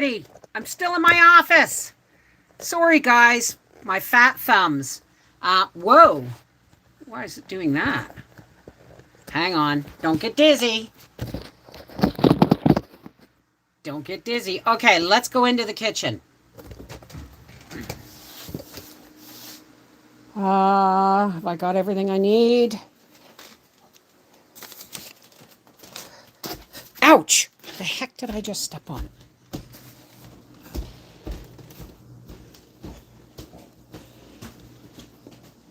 already. I'm still in my office. Sorry, guys. My fat thumbs. Whoa. Why is it doing that? Hang on. Don't get dizzy. Don't get dizzy. Okay, let's go into the kitchen. Have I got everything I need? Ouch! The heck did I just step on?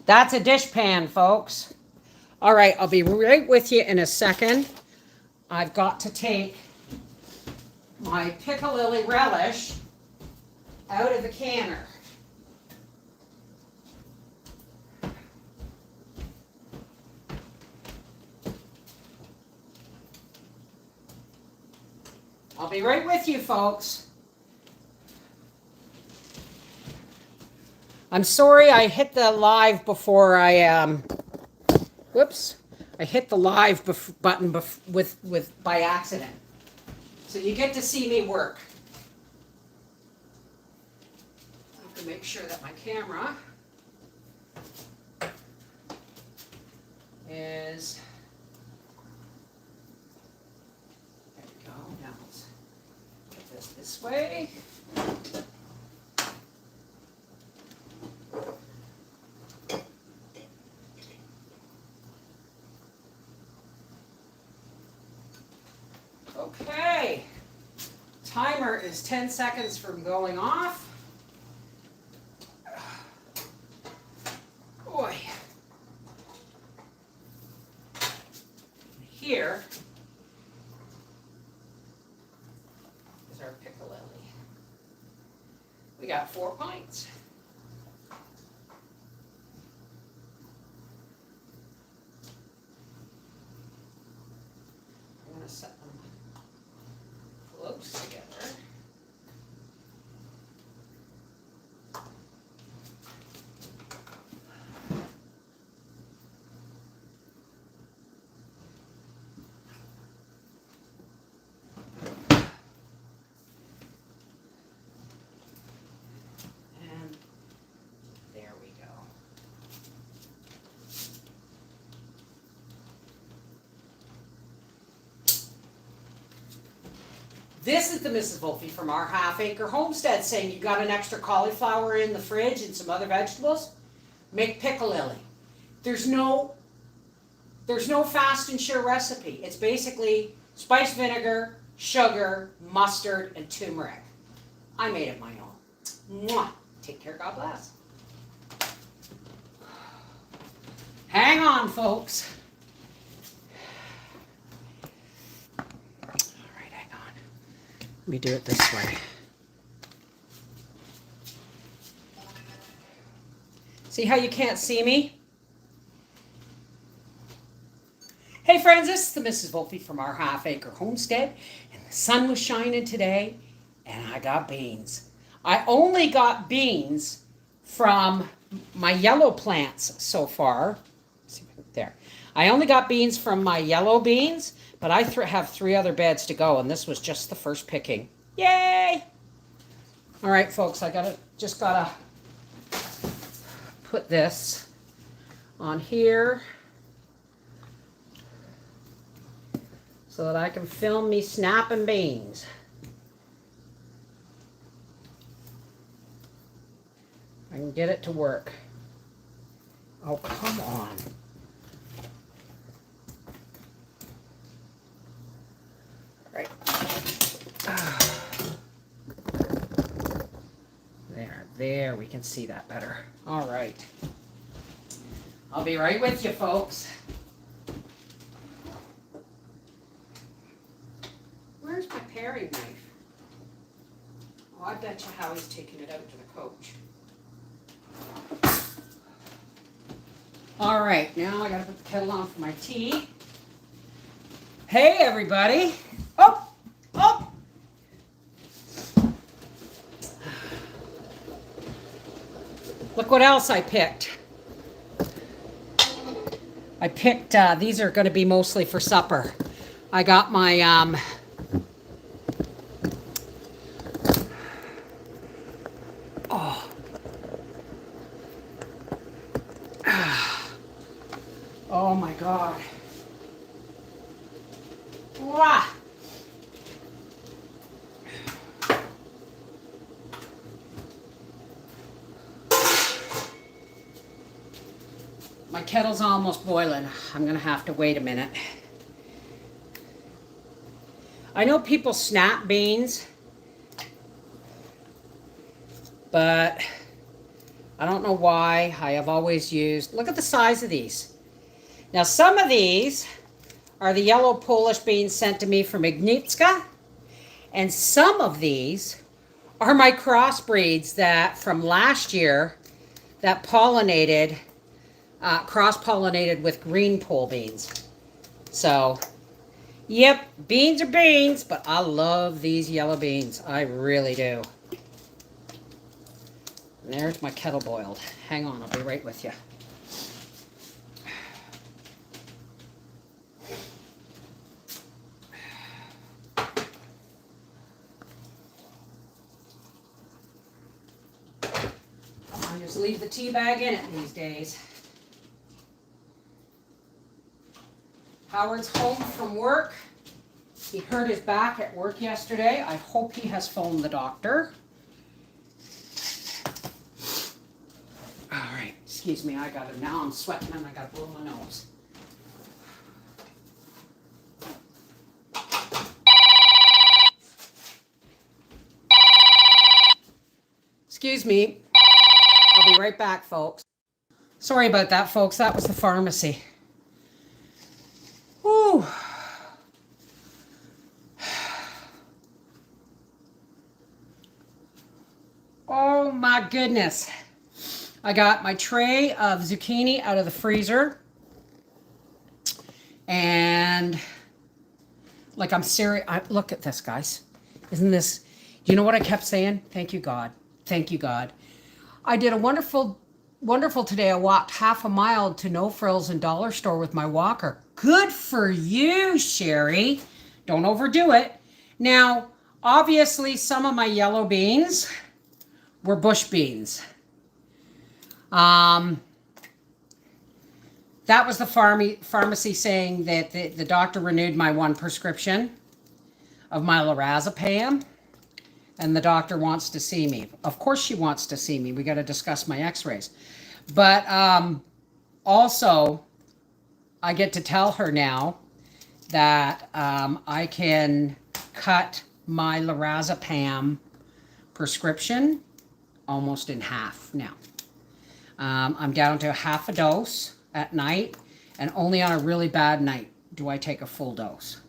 That's a dishpan, folks. All right, I'll be right with you in a second. I've got to take my piccolilly relish out of the canner. I'll be right with you, folks. I'm sorry I hit the live before I whoops. I hit the live button by accident. So you get to see me work. I have to make sure that my camera is, there we go. Now let's put this way. Okay, timer is 10 seconds from going off. Boy. Here is our piccolilly. We got 4 pints. I'm going to set them close together. And there we go. This is the Mrs. Wolfe from our half-acre homestead saying you got an extra cauliflower in the fridge and some other vegetables. Make piccolilly. There's no fast and sure recipe. It's basically spiced vinegar, sugar, mustard, and turmeric. I made it my own. Mwah. Take care. God bless. Hang on, folks. Let me do it this way. See how you can't see me? Hey friends, this is the Mrs. Wolfe from our half-acre homestead, and the sun was shining today, and I got beans. I only got beans from my yellow plants so far. See there. I only got beans from my yellow beans, but I have 3 other beds to go, and this was just the first picking. Yay! All right, folks, I just gotta put this on here so that I can film me snapping beans. I can get it to work. Oh, come on. Right. There, we can see that better. All right. I'll be right with you, folks. Where's my paring knife? Oh, I bet you Howie's taking it out to the coach. All right, now I gotta put the kettle on for my tea. Hey, everybody. Oh, oh. Look what else I picked. I picked, these are going to be mostly for supper. I got my Oh. Oh my God. Wow. My kettle's almost boiling. I'm gonna have to wait a minute. I know people snap beans, but I don't know why. I have always used, look at the size of these. Now some of these are the yellow Polish beans sent to me from Ignitzka, and some of these are my crossbreeds that from last year that pollinated, cross-pollinated with green pole beans. So, yep, beans are beans, but I love these yellow beans. I really do. And there's my kettle boiled. Hang on, I'll be right with you. I just leave the tea bag in it these days. Howard's home from work. He hurt his back at work yesterday. I hope he has phoned the doctor. All right, excuse me, I got it. Now I'm sweating and I got to blow my nose. Excuse me. I'll be right back, folks. Sorry about that, folks. That was the pharmacy. Whew. Oh my goodness. I got my tray of zucchini out of the freezer. And like I'm serious. Look at this, guys. Isn't this, do you know what I kept saying? Thank you, God. Thank you, God. I did a wonderful today. I walked half a mile to No Frills and Dollar Store with my walker. Good for you, Sherry. Don't overdo it. Now, obviously, some of my yellow beans were bush beans. That was the pharmacy saying that the doctor renewed my one prescription of my lorazepam. And the doctor wants to see me. Of course she wants to see me. We got to discuss my x-rays. But also, I get to tell her now that I can cut my lorazepam prescription almost in half now. I'm down to half a dose at night, and only on a really bad night do I take a full dose.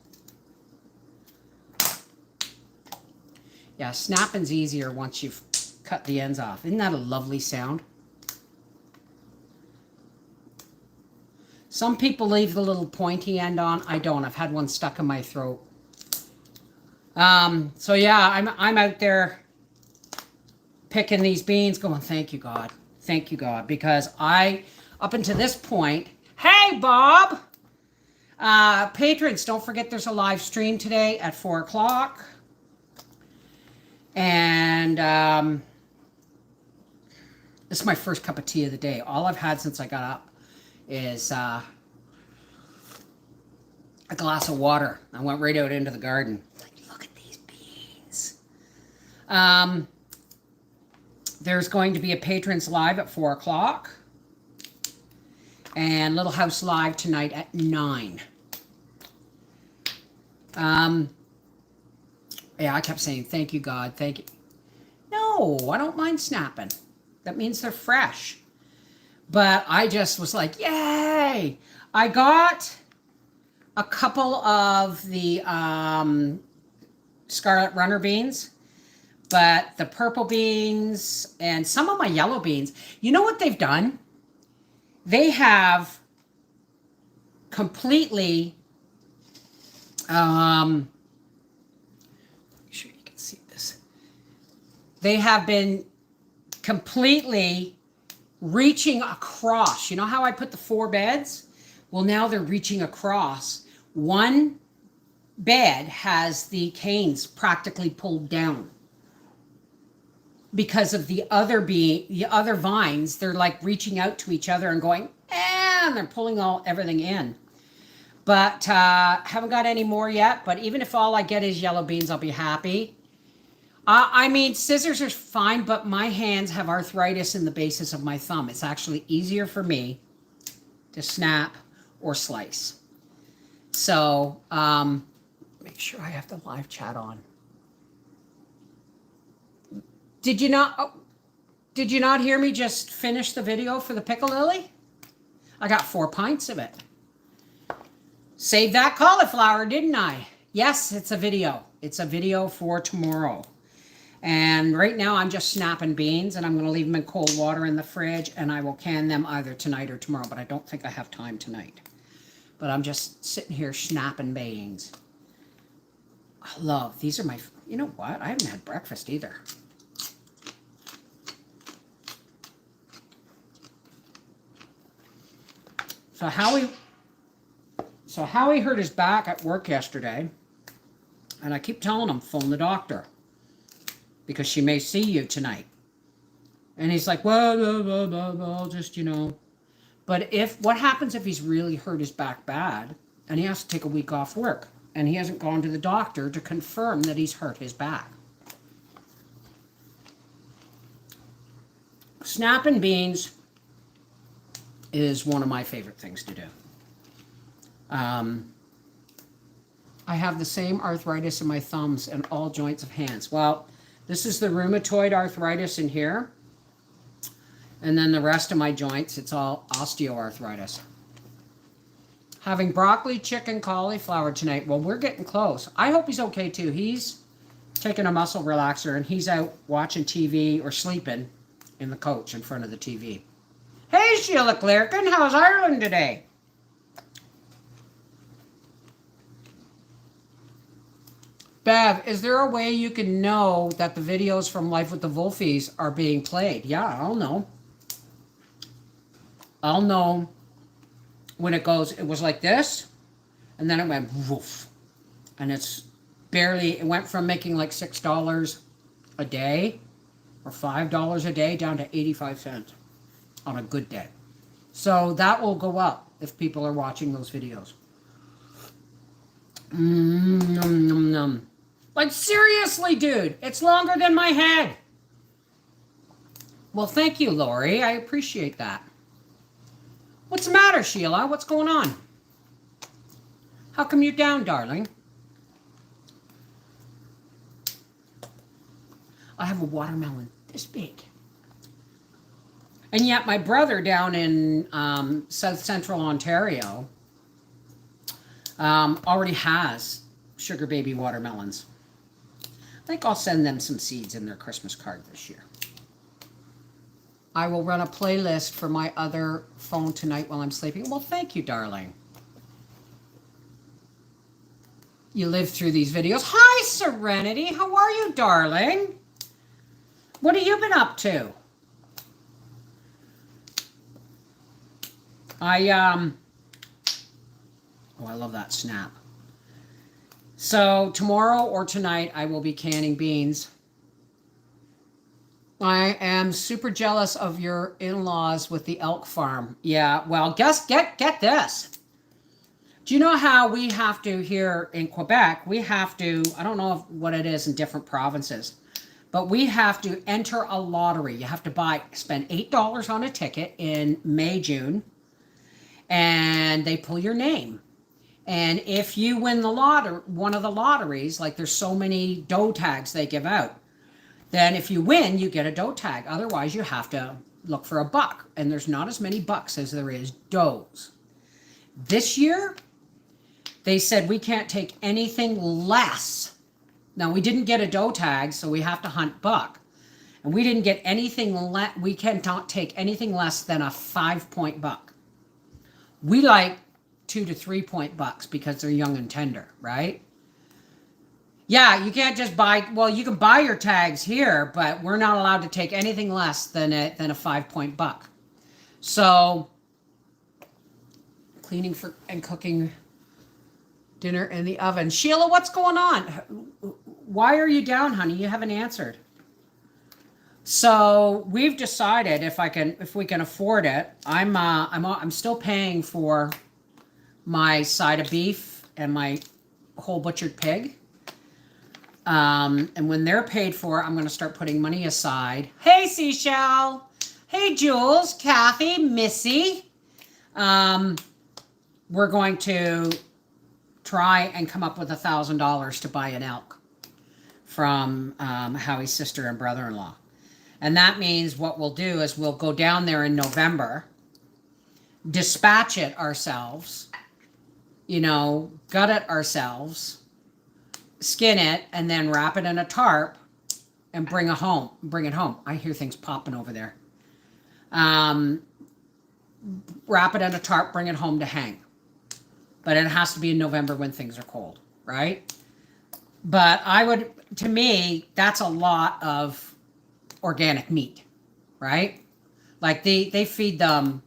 Yeah, snapping's easier once you've cut the ends off. Isn't that a lovely sound? Some people leave the little pointy end on. I don't. I've had one stuck in my throat. So yeah, I'm out there picking these beans going, thank you, God. Thank you, God. Because up until this point, hey, Bob! Patrons, don't forget there's a live stream today at 4 o'clock. And this is my first cup of tea of the day. All I've had since I got up is a glass of water. I went right out into the garden. Like, look at these beans. There's going to be a Patrons Live at 4 o'clock. And Little House Live tonight at 9. Yeah, I kept saying, thank you, God, thank you. No, I don't mind snapping. That means they're fresh. But I just was like, yay! I got a couple of the Scarlet Runner beans, but the purple beans and some of my yellow beans, you know what they've done? They have completely... sure you can see this. They have been completely reaching across. You know how I put the 4 beds? Well, now they're reaching across. One bed has the canes practically pulled down. because of the other vines. They're like reaching out to each other and going, and they're pulling everything in. But haven't got any more yet. But even if all I get is yellow beans, I'll be happy. I mean, scissors are fine, but my hands have arthritis in the bases of my thumb. It's actually easier for me to snap or slice. So make sure I have the live chat on. Did you not hear me just finish the video for the piccolilly? I got 4 pints of it. Saved that cauliflower, didn't I? Yes, it's a video. It's a video for tomorrow. And right now I'm just snapping beans, and I'm going to leave them in cold water in the fridge, and I will can them either tonight or tomorrow, but I don't think I have time tonight. But I'm just sitting here snapping beans. I love, these are my, you know what? I haven't had breakfast either. So Howie hurt his back at work yesterday, and I keep telling him, phone the doctor, because she may see you tonight. And he's like, well, just, you know. But what happens if he's really hurt his back bad, and he has to take a week off work, and he hasn't gone to the doctor to confirm that he's hurt his back? Snapping beans is one of my favorite things to do. I have the same arthritis in my thumbs and all joints of hands. Well, this is the rheumatoid arthritis in here. And then the rest of my joints, it's all osteoarthritis. Having broccoli, chicken, cauliflower tonight. Well, we're getting close. I hope he's okay too. He's taking a muscle relaxer, and he's out watching TV or sleeping in the couch in front of the TV. Hey, Sheila Clairkin, how's Ireland today? Bev, is there a way you can know that the videos from Life with the Wolfies are being played? Yeah, I'll know. I'll know when it goes, it was like this, and then it went woof. And it went from making like $6 a day or $5 a day down to 85 cents on a good day. So that will go up if people are watching those videos. Nom, nom, nom. Like, seriously, dude, it's longer than my head. Well, thank you, Lori. I appreciate that. What's the matter, Sheila? What's going on? How come you're down, darling? I have a watermelon this big. And yet my brother down in South Central Ontario already has sugar baby watermelons. I think I'll send them some seeds in their Christmas card this year. I will run a playlist for my other phone tonight while I'm sleeping. Well, thank you, darling. You live through these videos. Hi, Serenity. How are you, darling? What have you been up to? I love that snap. So tomorrow or tonight, I will be canning beans. I am super jealous of your in-laws with the elk farm. Yeah, well, get this. Do you know how we have to here in Quebec, we have to, I don't know what it is in different provinces, but we have to enter a lottery. You have to spend $8 on a ticket in May, June, and they pull your name. And if you win one of the lotteries, like there's so many doe tags they give out, then if you win, you get a doe tag. Otherwise, you have to look for a buck. And there's not as many bucks as there is does. This year, they said we can't take anything less. Now, we didn't get a doe tag, so we have to hunt buck. And we didn't get anything we cannot take anything less than a 5-point buck. We like 2 to 3 point bucks because they're young and tender, right? Yeah, you can't just buy, well, you can buy your tags here, but we're not allowed to take anything less than a 5-point buck. So, cleaning and cooking dinner in the oven. Sheila, what's going on? Why are you down, honey? You haven't answered. So we've decided if we can afford it, I'm still paying for my side of beef and my whole butchered pig. And when they're paid for, I'm going to start putting money aside. Hey, Seashell. Hey, Jules, Kathy, Missy. We're going to try and come up with $1,000 to buy an elk from Howie's sister and brother-in-law. And that means what we'll do is we'll go down there in November, dispatch it ourselves, gut it ourselves, skin it, and then wrap it in a tarp and bring it home. I hear things popping over there. Wrap it in a tarp, bring it home to hang. But it has to be in November when things are cold, right? But to me, that's a lot of organic meat, right? Like they feed them,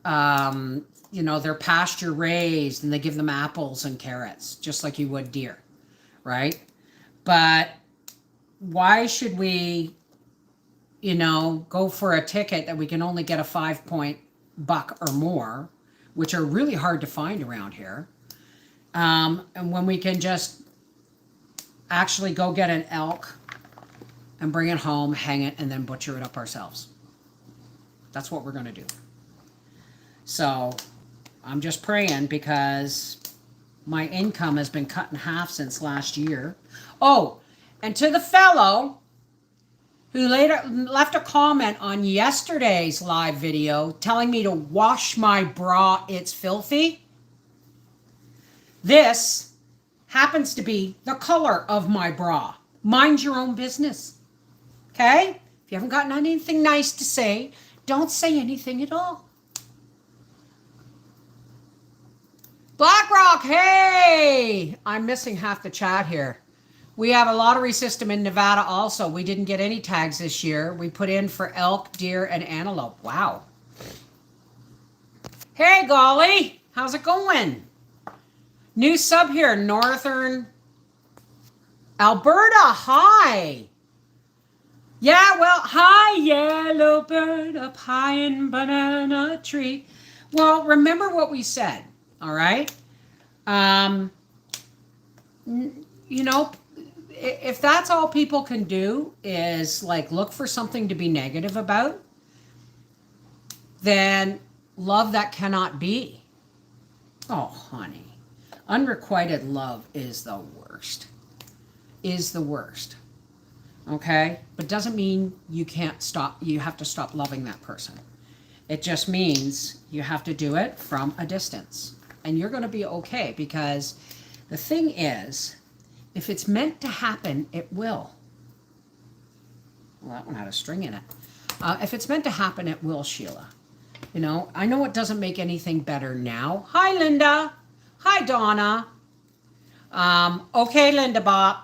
they're pasture raised, and they give them apples and carrots, just like you would deer, right? But why should we, go for a ticket that we can only get a 5-point buck or more, which are really hard to find around here, and when we can just actually go get an elk and bring it home, hang it, and then butcher it up ourselves. That's what we're going to do. So I'm just praying, because my income has been cut in half since last year. Oh, and to the fellow who later left a comment on yesterday's live video telling me to wash my bra, it's filthy. This happens to be the color of my bra. Mind your own business. Okay? If you haven't gotten anything nice to say, don't say anything at all. BlackRock, hey! I'm missing half the chat here. We have a lottery system in Nevada also. We didn't get any tags this year. We put in for elk, deer, and antelope. Wow. Hey, Golly. How's it going? New sub here, Northern Alberta. Hi. Yeah, well, hi, yellow bird up high in banana tree. Well, remember what we said, all right? If that's all people can do is like look for something to be negative about, then love that cannot be. Oh, honey. Unrequited love is the worst. Is the worst. Okay? But doesn't mean you have to stop loving that person. It just means you have to do it from a distance. And you're going to be okay, because the thing is, if it's meant to happen, it will. Well, that one had a string in it. If it's meant to happen, it will, Sheila. I know it doesn't make anything better now. Hi, Linda. Hi, Donna. Okay, Linda Bob.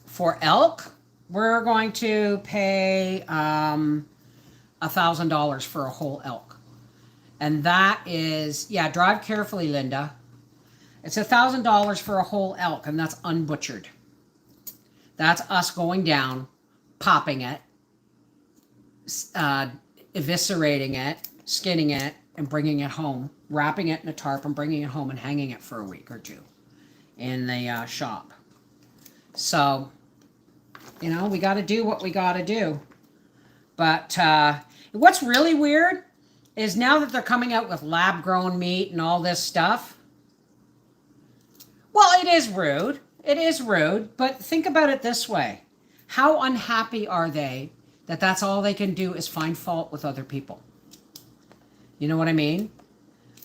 For elk, we're going to pay $1,000 for a whole elk. And that is, drive carefully, Linda. It's $1,000 for a whole elk, and that's unbutchered. That's us going down, popping it, eviscerating it, skinning it, and bringing it home, wrapping it in a tarp and bringing it home and hanging it for a week or two in the shop. So, we got to do what we got to do. But what's really weird is now that they're coming out with lab-grown meat and all this stuff, well, it is rude. It is rude. But think about it this way. How unhappy are they that that's all they can do is find fault with other people? You know what I mean?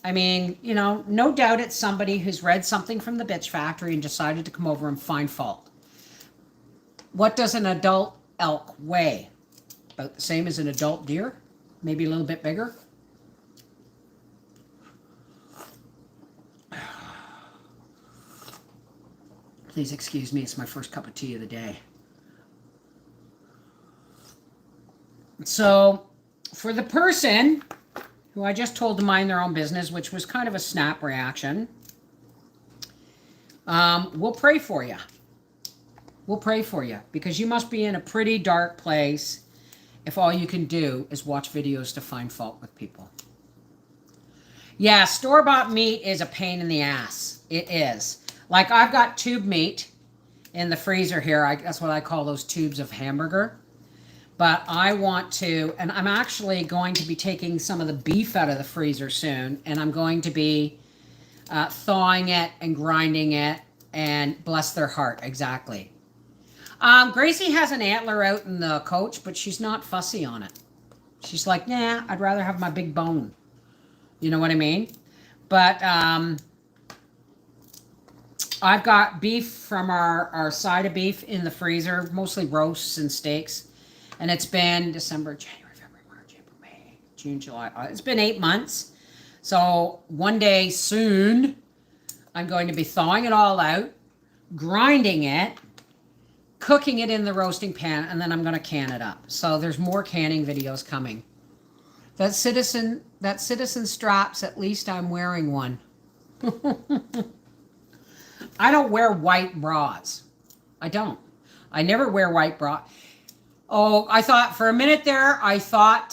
No doubt it's somebody who's read something from the Bitch Factory and decided to come over and find fault. What does an adult elk weigh? About the same as an adult deer? Maybe a little bit bigger? Please excuse me, it's my first cup of tea of the day. So, for the person who I just told to mind their own business, which was kind of a snap reaction, we'll pray for you. We'll pray for you because you must be in a pretty dark place if all you can do is watch videos to find fault with people. Yeah, store-bought meat is a pain in the ass. It is. Like, I've got tube meat in the freezer here. That's what I call those tubes of hamburger. But I want to, and I'm actually going to be taking some of the beef out of the freezer soon, and I'm going to be thawing it and grinding it, and bless their heart, exactly. Gracie has an antler out in the coach, but she's not fussy on it. She's like, nah, I'd rather have my big bone. You know what I mean? But I've got beef from our side of beef in the freezer, mostly roasts and steaks. And it's been December, January, February, March, April, May, June, July. It's been 8 months. So one day soon, I'm going to be thawing it all out, grinding it, cooking it in the roasting pan, and then I'm going to can it up. So there's more canning videos coming. That citizen straps, at least I'm wearing one. I don't wear white bras. I don't. I never wear white bra. Oh, I thought for a minute there, I thought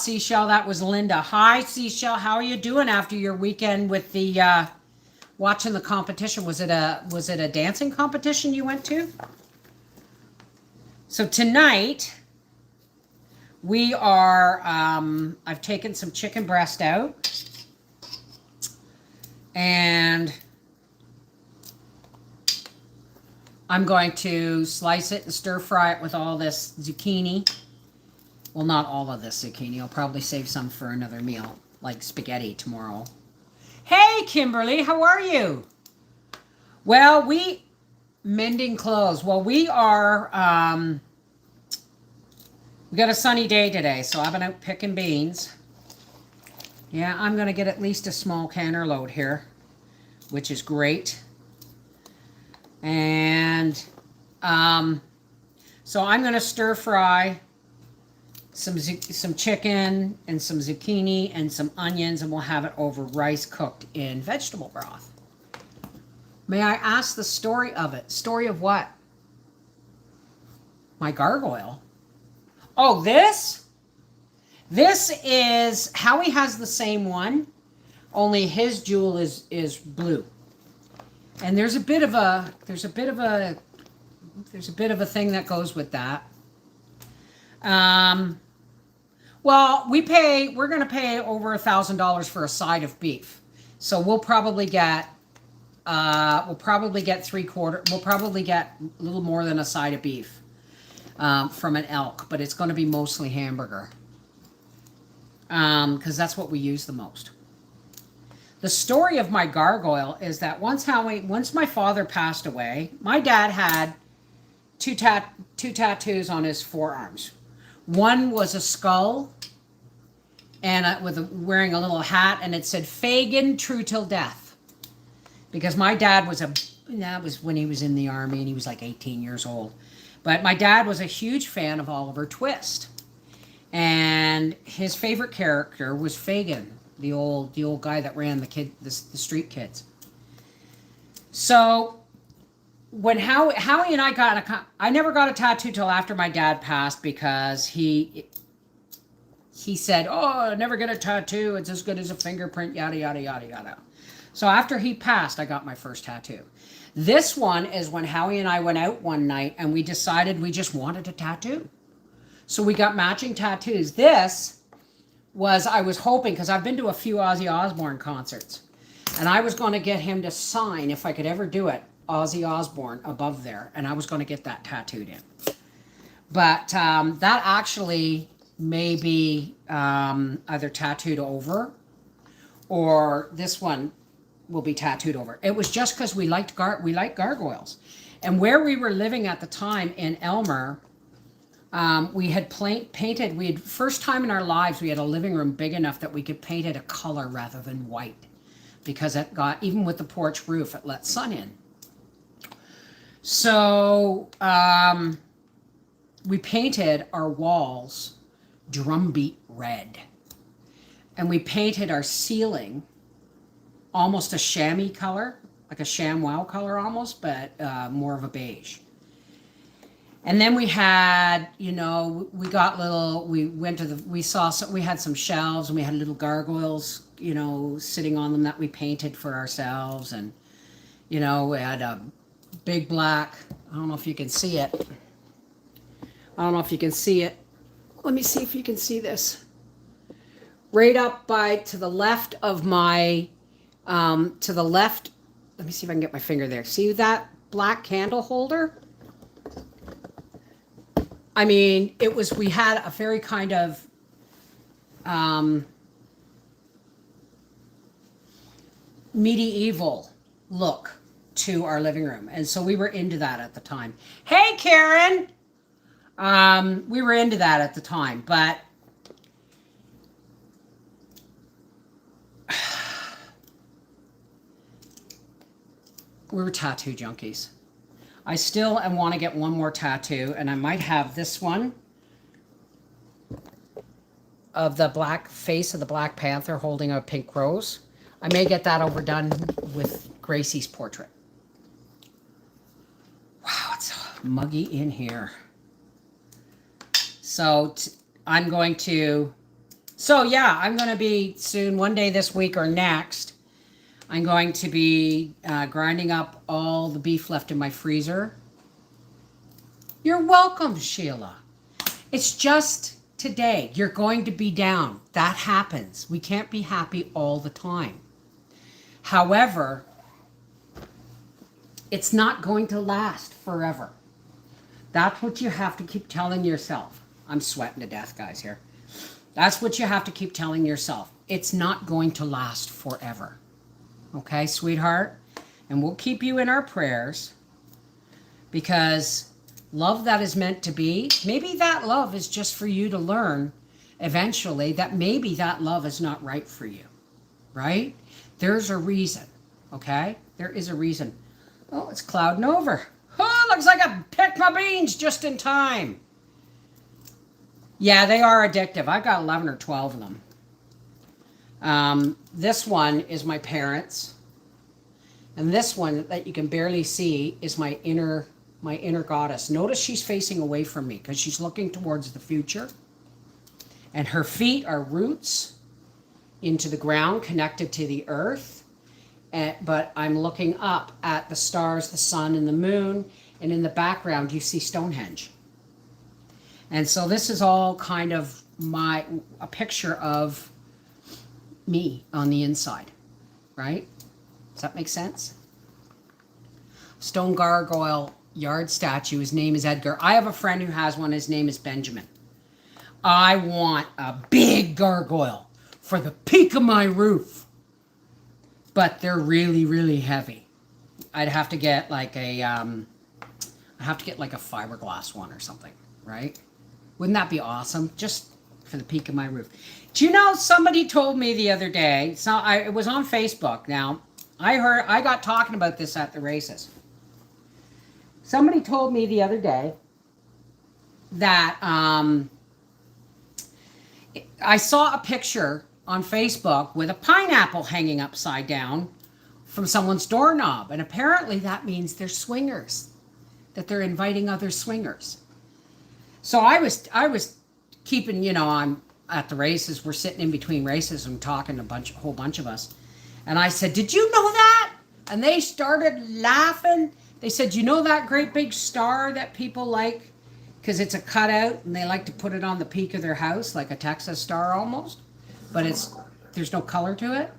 Seashell, that was Linda. Hi, Seashell. How are you doing after your weekend with the watching the competition? Was it a dancing competition you went to? So tonight we are I've taken some chicken breast out, and I'm going to slice it and stir fry it with all this zucchini. Well, not all of this zucchini. I'll probably save some for another meal, like spaghetti tomorrow. Hey, Kimberly, how are you? Well, mending clothes. Well, we are, we got a sunny day today, so I've been out picking beans. Yeah, I'm going to get at least a small canner load here, which is great. And so I'm going to stir fry some chicken and some zucchini and some onions, and we'll have it over rice cooked in vegetable broth. May I ask the story of it? Story of what? My gargoyle. Oh, this? This is, Howie has the same one, only his jewel is blue. And there's a bit of a thing that goes with that. Well, we're going to pay over $1,000 for a side of beef. So we'll probably get 3/4. We'll probably get a little more than a side of beef from an elk, but it's going to be mostly hamburger. Because that's what we use the most. The story of my gargoyle is that once my father passed away, my dad had two tattoos on his forearms. One was a skull and wearing a little hat, and it said Fagin, true till death. Because my dad that was when he was in the army, and he was like 18 years old. But my dad was a huge fan of Oliver Twist. And his favorite character was Fagin, the old guy that ran the street kids. So when Howie and I never got a tattoo till after my dad passed, because he said, "Oh, I never get a tattoo. It's as good as a fingerprint, yada yada yada yada." So after he passed, I got my first tattoo. This one is when Howie and I went out one night and we decided we just wanted a tattoo. So we got matching tattoos. This was, I was hoping, because I've been to a few Ozzy Osbourne concerts, and I was going to get him to sign, if I could ever do it, Ozzy Osbourne above there, and I was going to get that tattooed in. But that actually may be either tattooed over, or this one will be tattooed over. It was just because we liked gargoyles. And where we were living at the time in Elmer, we had painted, first time in our lives, we had a living room big enough that we could paint it a color rather than white. Because it got, even with the porch roof, it let sun in. So we painted our walls drumbeat red. And we painted our ceiling almost a chamois color, like a ShamWow color almost, but more of a beige. And then we had, we got little, we went to the, we saw, we had some shelves and we had little gargoyles, sitting on them that we painted for ourselves. And, we had a big black, I don't know if you can see it. I don't know if you can see it. Let me see if you can see this. Right up to the left of my, to the left, let me see if I can get my finger there. See that black candle holder? I mean, we had a very kind of, medieval look to our living room. And so we were into that at the time. Hey, Karen! We were into that at the time, but we were tattoo junkies. I still want to get one more tattoo, and I might have this one of the black face of the Black Panther holding a pink rose. I may get that overdone with Gracie's portrait. Wow, it's muggy in here. So I'm going to be soon, one day this week or next, I'm going to be grinding up all the beef left in my freezer. You're welcome, Sheila. It's just today. You're going to be down. That happens. We can't be happy all the time. However, it's not going to last forever. That's what you have to keep telling yourself. I'm sweating to death, guys, here. That's what you have to keep telling yourself. It's not going to last forever. Okay, sweetheart? And we'll keep you in our prayers, because love that is meant to be, maybe that love is just for you to learn eventually that maybe that love is not right for you, right? There's a reason, okay? There is a reason. Oh, it's clouding over. Oh, looks like I picked my beans just in time. Yeah, they are addictive. I've got 11 or 12 of them. This one is my parents. And this one that you can barely see is my inner goddess. Notice she's facing away from me because she's looking towards the future. And her feet are roots into the ground, connected to the earth. But I'm looking up at the stars, the sun, and the moon. And in the background, you see Stonehenge. And so this is all kind of a picture of me on the inside, right? Does that make sense? Stone gargoyle yard statue. His name is Edgar. I have a friend who has one. His name is Benjamin. I want a big gargoyle for the peak of my roof. But they're really, really heavy. I'd have to get like a fiberglass one or something, right? Wouldn't that be awesome? Just for the peak of my roof. Do you know, somebody told me the other day, it was on Facebook now, I got talking about this at the races. Somebody told me the other day that I saw a picture on Facebook with a pineapple hanging upside down from someone's doorknob. And apparently that means they're swingers, that they're inviting other swingers. So I was keeping, I'm at the races, we're sitting in between races and talking a whole bunch of us. And I said, did you know that? And they started laughing. They said, you know that great big star that people like because it's a cutout and they like to put it on the peak of their house, like a Texas star almost, but there's no color to it?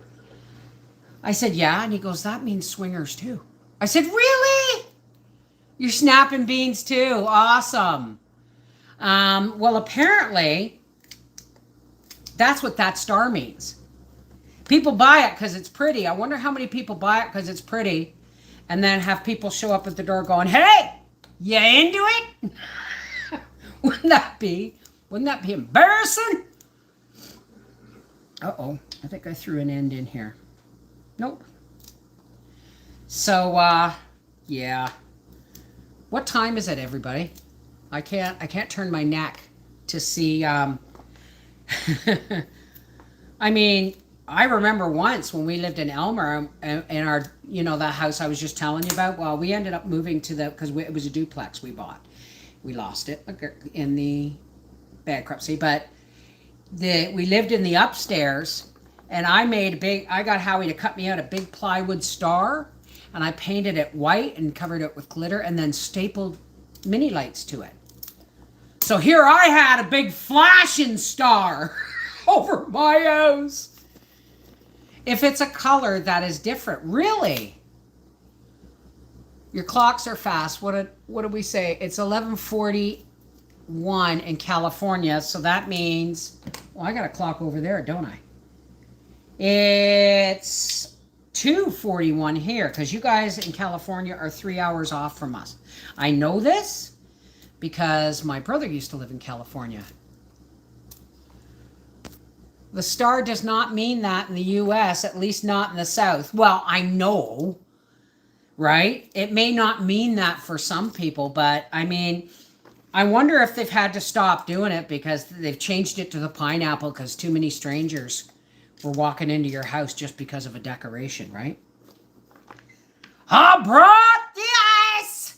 I said, yeah. And he goes, that means swingers too. I said, really? You're snapping beans too. Awesome. Well, apparently that's what that star means. People buy it because it's pretty. I wonder how many people buy it because it's pretty and then have people show up at the door going, hey, you into it? Wouldn't that be embarrassing? Uh-oh, I think I threw an end in here. Nope. So, yeah. What time is it, everybody? I can't turn my neck to see, I mean, I remember once when we lived in Elmer, in our, that house I was just telling you about. Well, we ended up moving to because it was a duplex we bought. We lost it in the bankruptcy, but we lived in the upstairs, and I got Howie to cut me out a big plywood star, and I painted it white and covered it with glitter and then stapled mini lights to it. So here I had a big flashing star over my house. If it's a color that is different, really. Your clocks are fast. What did we say? It's 11:41 in California, so that means, well, I got a clock over there, don't I? It's 2:41 here, because you guys in California are 3 hours off from us. I know this because my brother used to live in California. The star does not mean that in the U.S., at least not in the South. Well, I know, right? It may not mean that for some people, but I mean, I wonder if they've had to stop doing it because they've changed it to the pineapple because too many strangers were walking into your house just because of a decoration, right? I brought the ice!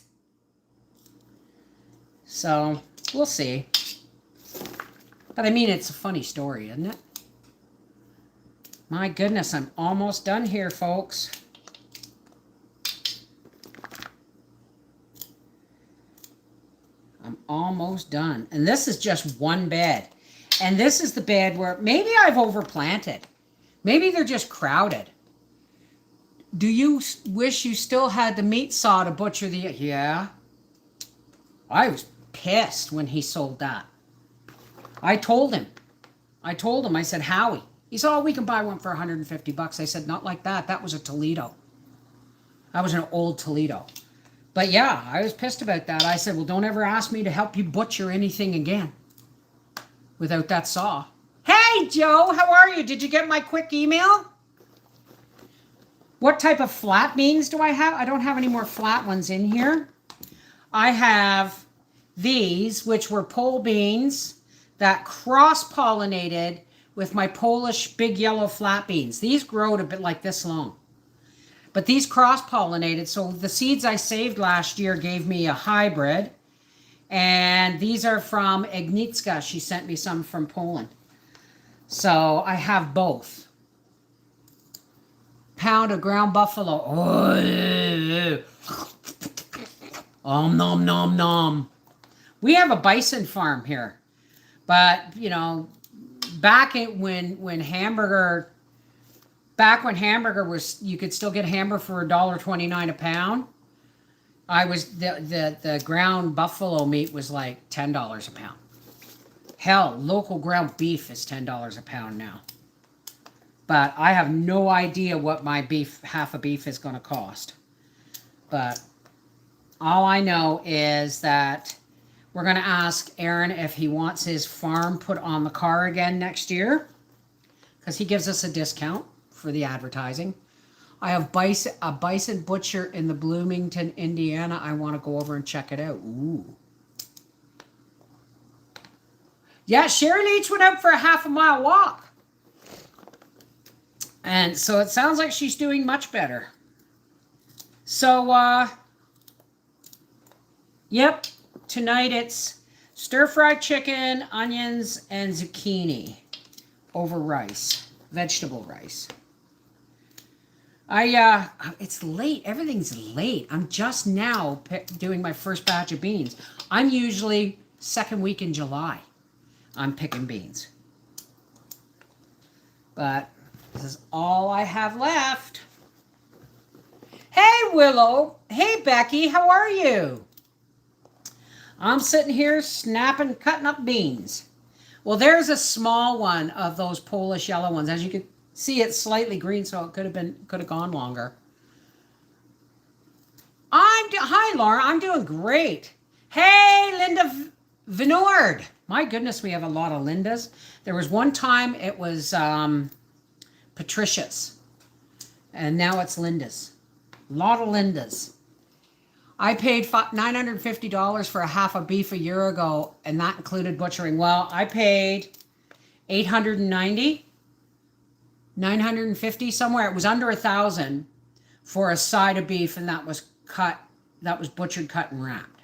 So, we'll see. But I mean, it's a funny story, isn't it? My goodness, I'm almost done here, folks. I'm almost done. And this is just one bed. And this is the bed where maybe I've overplanted. Maybe they're just crowded. Do you wish you still had the meat saw to butcher the... Yeah. I was pissed when he sold that. I told him. I said, Howie. He said, oh, we can buy one for $150. I said, not like that. That was a Toledo. That was an old Toledo. But yeah, I was pissed about that. I said, well, don't ever ask me to help you butcher anything again without that saw. Hey, Joe, how are you? Did you get my quick email? What type of flat beans do I have? I don't have any more flat ones in here. I have these, which were pole beans that cross-pollinated with my Polish big yellow flat beans. These grow to a bit like this long. But these cross-pollinated, so the seeds I saved last year gave me a hybrid. And these are from Agnieszka. She sent me some from Poland. So I have both. Pound of ground buffalo. Oh, nom, nom, nom. We have a bison farm here. But, you know, back when hamburger was, you could still get hamburger for $1.29 a pound. The ground buffalo meat was like $10 a pound. Hell, local ground beef is $10 a pound now. But I have no idea what my beef, half a beef, is going to cost. But all I know is that we're going to ask Aaron if he wants his farm put on the car again next year, because he gives us a discount for the advertising. I have a bison butcher in the Bloomington, Indiana. I want to go over and check it out. Ooh. Yeah, Sharon H. went out for a half-a-mile walk. And so it sounds like she's doing much better. So, yep, tonight it's stir-fried chicken, onions, and zucchini over rice, vegetable rice. It's late. Everything's late. I'm just now doing my first batch of beans. I'm usually second week in July. I'm picking beans. But this is all I have left. Hey, Willow. Hey, Becky. How are you? I'm sitting here cutting up beans. Well, there's a small one of those Polish yellow ones. As you can see, it's slightly green, so it could have gone longer. Hi, Laura. I'm doing great. Hey, Linda Vinord. My goodness, we have a lot of Lindas. There was one time it was Patricia's, and now it's Linda's. A lot of Lindas. I paid $950 for a half a beef a year ago, and that included butchering. Well, I paid $890, $950 somewhere. It was under $1,000 for a side of beef, and that was butchered, cut, and wrapped.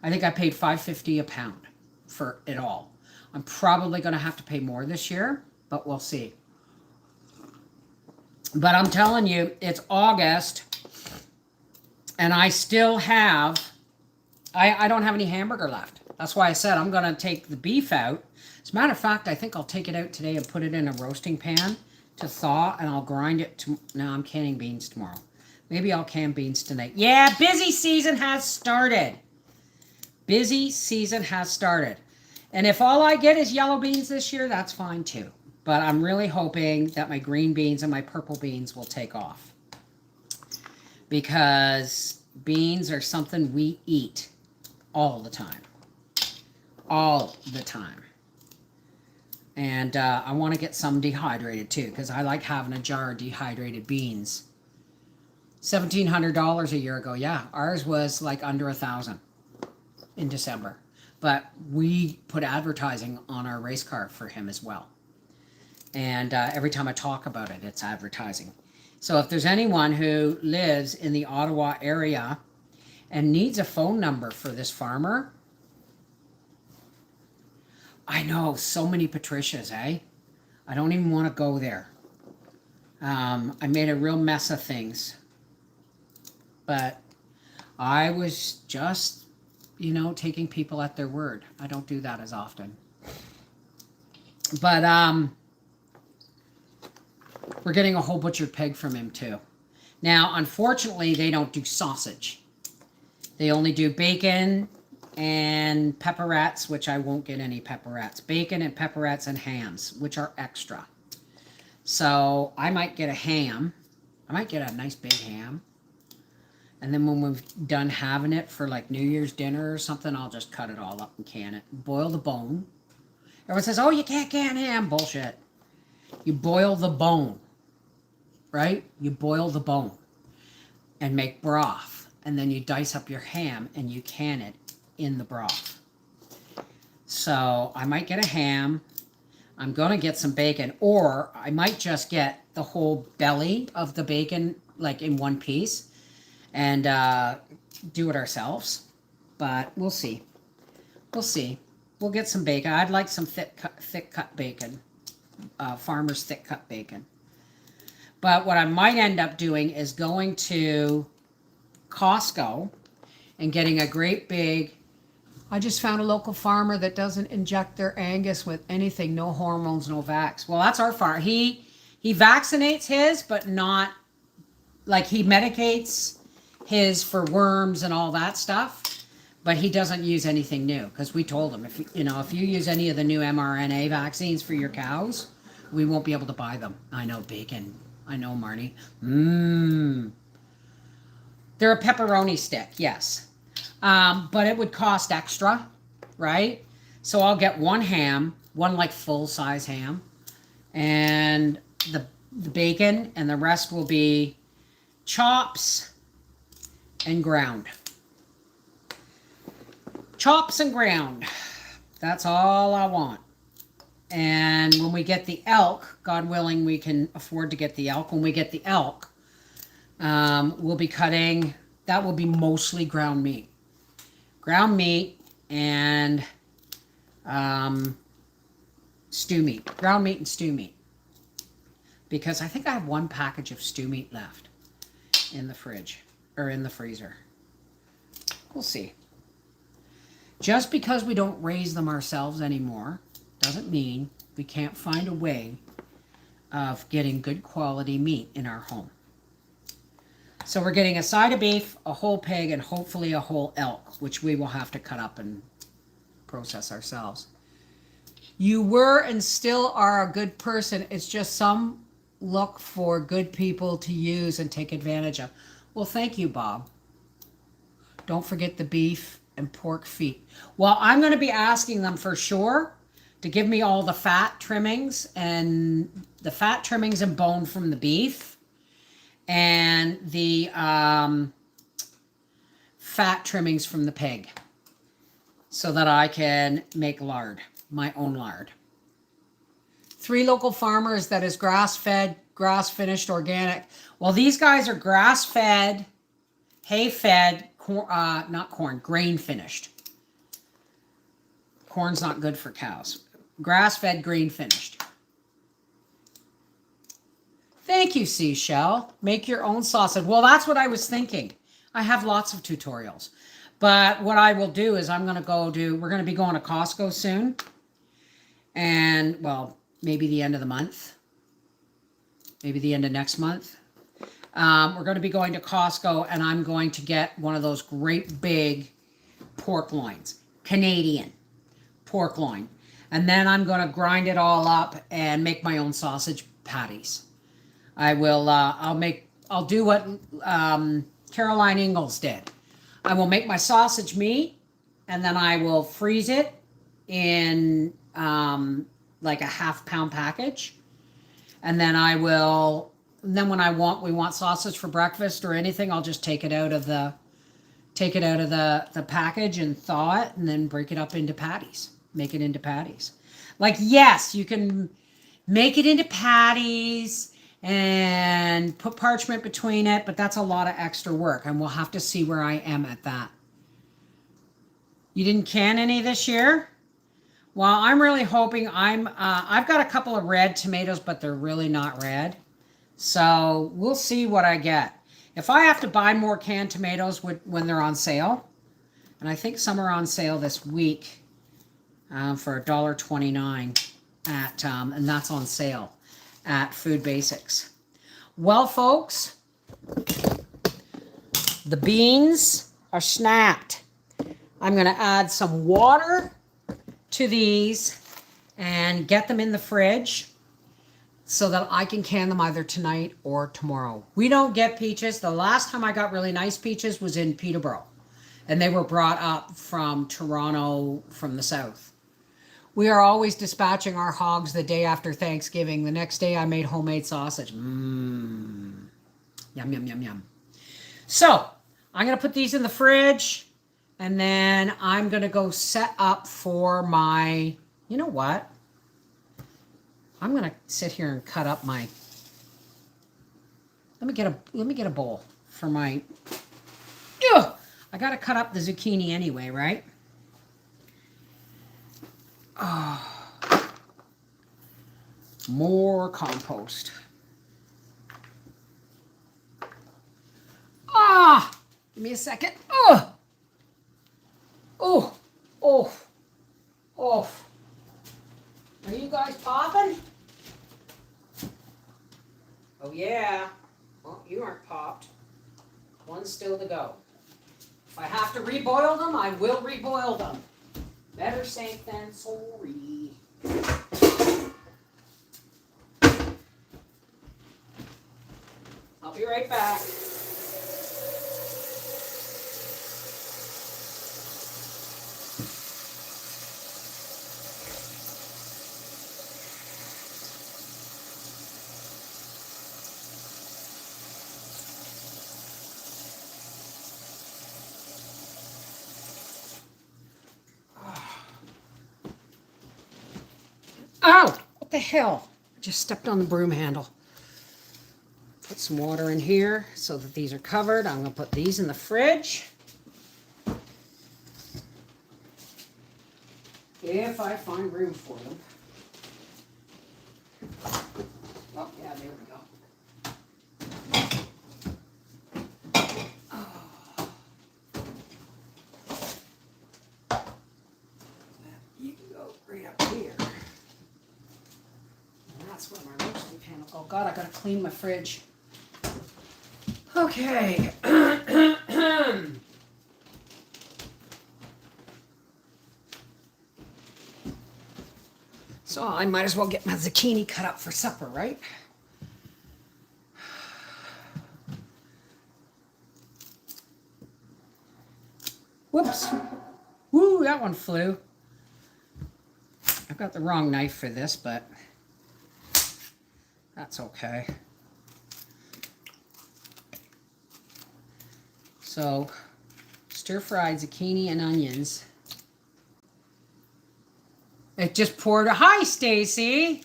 I think I paid $5.50 a pound for it all. I'm probably going to have to pay more this year, but we'll see. But I'm telling you, it's August, and I still have, I don't have any hamburger left. That's why I said I'm going to take the beef out. As a matter of fact, I think I'll take it out today and put it in a roasting pan to thaw, and I'll grind it. No, I'm canning beans tomorrow. Maybe I'll can beans tonight. Yeah, busy season has started. Busy season has started. And if all I get is yellow beans this year, that's fine too. But I'm really hoping that my green beans and my purple beans will take off. Because beans are something we eat all the time. All the time. And I want to get some dehydrated too, because I like having a jar of dehydrated beans. $1,700 a year ago. Yeah, ours was like under $1,000 in December. But we put advertising on our race car for him as well. And every time I talk about it, it's advertising. So if there's anyone who lives in the Ottawa area and needs a phone number for this farmer, I know so many Patricias, eh? I don't even want to go there. I made a real mess of things. But I was just, you know, taking people at their word. I don't do that as often. But we're getting a whole butchered pig from him too. Now, unfortunately, they don't do sausage. They only do bacon and pepperettes, which I won't get any pepperettes. Bacon and pepperettes and hams, which are extra. So I might get a ham. I might get a nice big ham. And then when we've done having it for like New Year's dinner or something, I'll just cut it all up and can it. Boil the bone. Everyone says, oh, you can't can ham. Bullshit. You boil the bone, right? You boil the bone and make broth. And then you dice up your ham and you can it in the broth. So I might get a ham. I'm going to get some bacon. Or I might just get the whole belly of the bacon like in one piece. And do it ourselves. But we'll see. We'll see. We'll get some bacon. I'd like some thick cut bacon. Farmer's thick cut bacon. But what I might end up doing is going to Costco and getting a great big... I just found a local farmer that doesn't inject their Angus with anything. No hormones, no vax. Well, that's our farm. He vaccinates his, but not... Like, he medicates his for worms and all that stuff, but he doesn't use anything new, because we told him, if you use any of the new mRNA vaccines for your cows, we won't be able to buy them. I know, bacon. I know, Marnie. They're a pepperoni stick, yes. But it would cost extra, right? So I'll get one ham, one like full-size ham, and the bacon, and the rest will be chops and ground. Chops and ground. That's all I want. And when we get the elk, God willing, we can afford to get the elk. When we get the elk, we'll be cutting, that will be mostly ground meat. Ground meat and stew meat. Ground meat and stew meat. Because I think I have one package of stew meat left in the fridge. Or in the freezer. We'll see. Just because we don't raise them ourselves anymore doesn't mean we can't find a way of getting good quality meat in our home. So we're getting a side of beef, a whole pig, and hopefully a whole elk, which we will have to cut up and process ourselves. You were and still are a good person. It's just some look for good people to use and take advantage of. Well, thank you, Bob. Don't forget the beef and pork feet. Well, I'm going to be asking them for sure to give me all the fat trimmings and bone from the beef and the fat trimmings from the pig so that I can make lard, my own lard. 3 local farmers that is grass-fed, grass-finished, organic. Well, these guys are grass-fed, hay-fed, not corn, grain-finished. Corn's not good for cows. Grass-fed, green finished. Thank you, Seashell. Make your own sausage. Well, that's what I was thinking. I have lots of tutorials. But what I will do is we're going to be going to Costco soon. And, well, maybe the end of the month. Maybe the end of next month. We're going to be going to Costco, and I'm going to get one of those great big pork loins. Canadian pork loin. And then I'm going to grind it all up and make my own sausage patties. I'll do what Caroline Ingalls did. I will make my sausage meat, and then I will freeze it in like a half-pound package. And then when we want sausage for breakfast or anything, I'll just take it out of the package and thaw it, and then break it up into patties. Make it into patties. Like, yes, you can make it into patties and put parchment between it, but that's a lot of extra work, and we'll have to see where I am at that. You didn't can any this year? Well, I'm really hoping I've got a couple of red tomatoes, but they're really not red. So we'll see what I get. If I have to buy more canned tomatoes when they're on sale, and I think some are on sale this week for $1.29 and that's on sale at Food Basics. Well, folks, the beans are snapped. I'm going to add some water to these and get them in the fridge so that I can can them either tonight or tomorrow. We don't get peaches. The last time I got really nice peaches was in Peterborough, and they were brought up from Toronto from the south. We are always dispatching our hogs the day after Thanksgiving. The next day I made homemade sausage. Yum, yum, yum, yum. So I'm going to put these in the fridge, and then I'm going to go set up for my, you know what? I'm going to sit here and cut up my, let me get a bowl for my, I got to cut up the zucchini anyway, right? Oh, more compost. Give me a second. Oh. Are you guys popping? Oh yeah. Well, you aren't popped. One's still to go. If I have to reboil them, I will reboil them. Better safe than sorry. I'll be right back. Ow! What the hell? I just stepped on the broom handle. Put some water in here so that these are covered. I'm going to put these in the fridge. If I find room for them. Oh, yeah, there we go. Oh. You can go right up here. That's where my roasting panel. Oh God, I gotta clean my fridge. Okay. So I might as well get my zucchini cut up for supper, right? Whoops. Woo, that one flew. I've got the wrong knife for this, but that's okay. So, stir-fried zucchini and onions. It just poured. Hi, Stacy.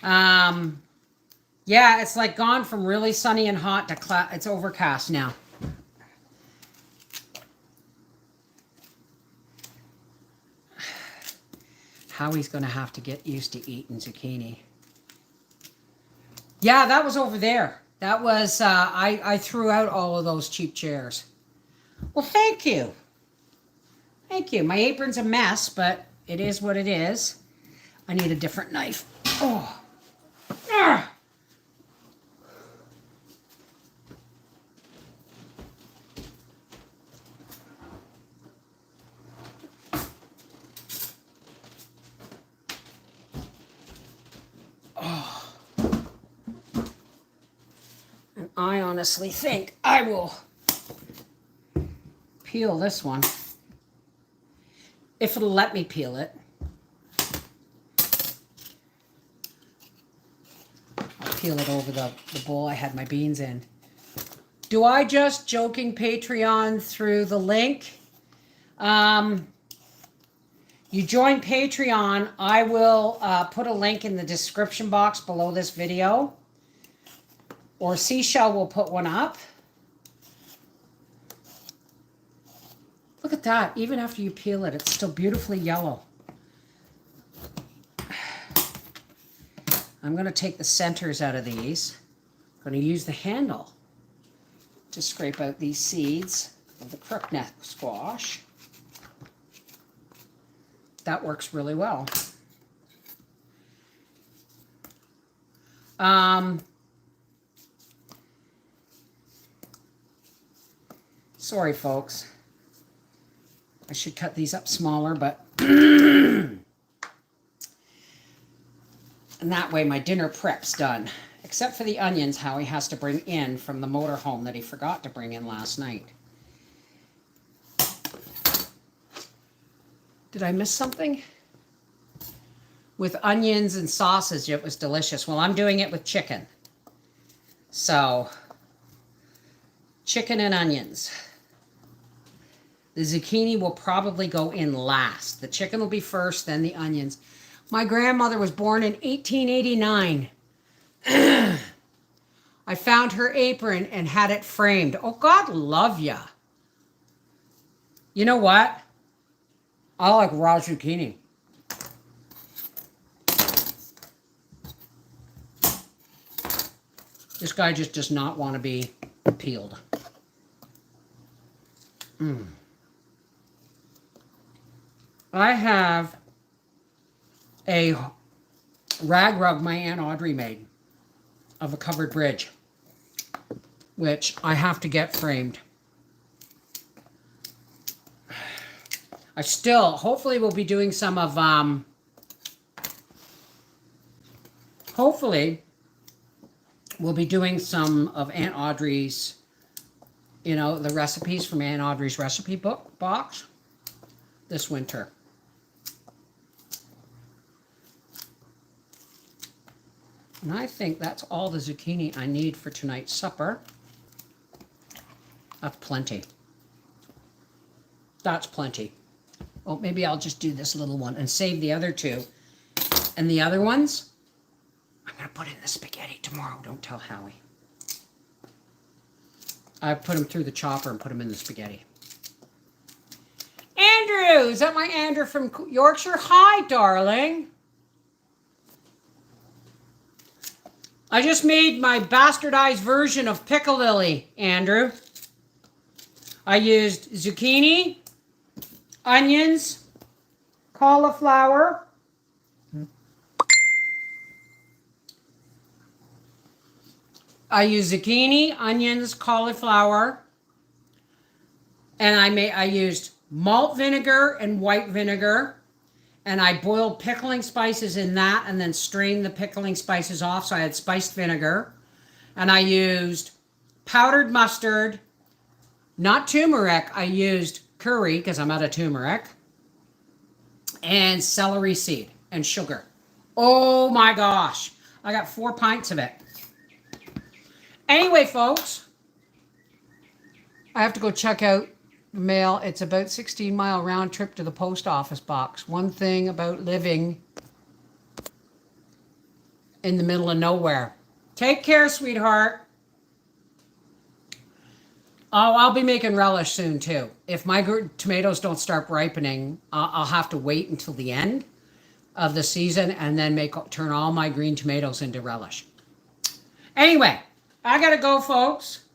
Yeah, it's like gone from really sunny and hot to it's overcast now. Howie's going to have to get used to eating zucchini. Yeah, that was over there. That was, I threw out all of those cheap chairs. Well, thank you. Thank you. My apron's a mess, but it is what it is. I need a different knife. Oh. Ah. Oh. And I honestly think I will peel this one. If it'll let me peel it. I'll peel it over the bowl I had my beans in. Do I just joking Patreon through the link? You join Patreon, I will put a link in the description box below this video. Or Seashell will put one up. Look at that. Even after you peel it, it's still beautifully yellow. I'm going to take the centers out of these. I'm going to use the handle to scrape out these seeds of the crookneck squash. That works really well. Sorry, folks. I should cut these up smaller, but and that way my dinner prep's done. Except for the onions Howie has to bring in from the motorhome that he forgot to bring in last night. Did I miss something? With onions and sausage, it was delicious. Well, I'm doing it with chicken. So, chicken and onions. The zucchini will probably go in last. The chicken will be first, then the onions. My grandmother was born in 1889. I found her apron and had it framed. Oh, God love ya. You know what? I like raw zucchini. This guy just does not want to be peeled. I have a rag rug my Aunt Audrey made of a covered bridge, which I have to get framed. I still, hopefully we'll be doing some of, hopefully we'll be doing some of Aunt Audrey's, you know, the recipes from Aunt Audrey's recipe box this winter. And I think that's all the zucchini I need for tonight's supper. That's plenty. That's plenty. Oh, maybe I'll just do this little one and save the other two. And the other ones, I'm going to put in the spaghetti tomorrow. Don't tell Howie. I put them through the chopper and put them in the spaghetti. Andrew! Is that my Andrew from Yorkshire? Hi, darling. I just made my bastardized version of piccolilly, Andrew. I used zucchini, onions, cauliflower, I used zucchini, onions, cauliflower, and I used malt vinegar and white vinegar, and I boiled pickling spices in that and then strained the pickling spices off, so I had spiced vinegar. And I used powdered mustard, not turmeric, I used curry because I'm out of turmeric, and celery seed and sugar. Oh my gosh, I got 4 pints of it. Anyway, folks, I have to go check out mail. It's about 16-mile round trip to the post office box. One thing about living in the middle of nowhere. Take care, sweetheart. Oh, I'll be making relish soon too. If my tomatoes don't start ripening, I'll have to wait until the end. of the season and then turn all my green tomatoes into relish. Anyway, I gotta go, folks.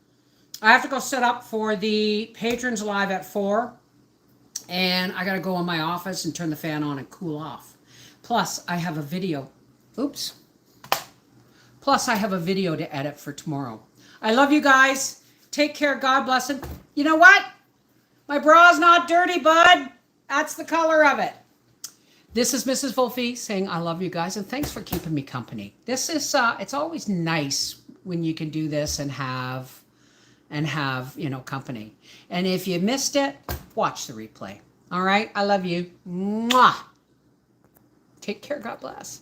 I have to go set up for the patrons live at 4. And I gotta go in my office and turn the fan on and cool off. Plus, I have a video. Oops. Plus, I have a video to edit for tomorrow. I love you guys. Take care. God bless them. You know what? My bra's not dirty, bud. That's the color of it. This is Mrs. Wolfie saying I love you guys and thanks for keeping me company. This is it's always nice when you can do this and have company. And if you missed it, watch the replay. All right? I love you. Mwah. Take care. God bless.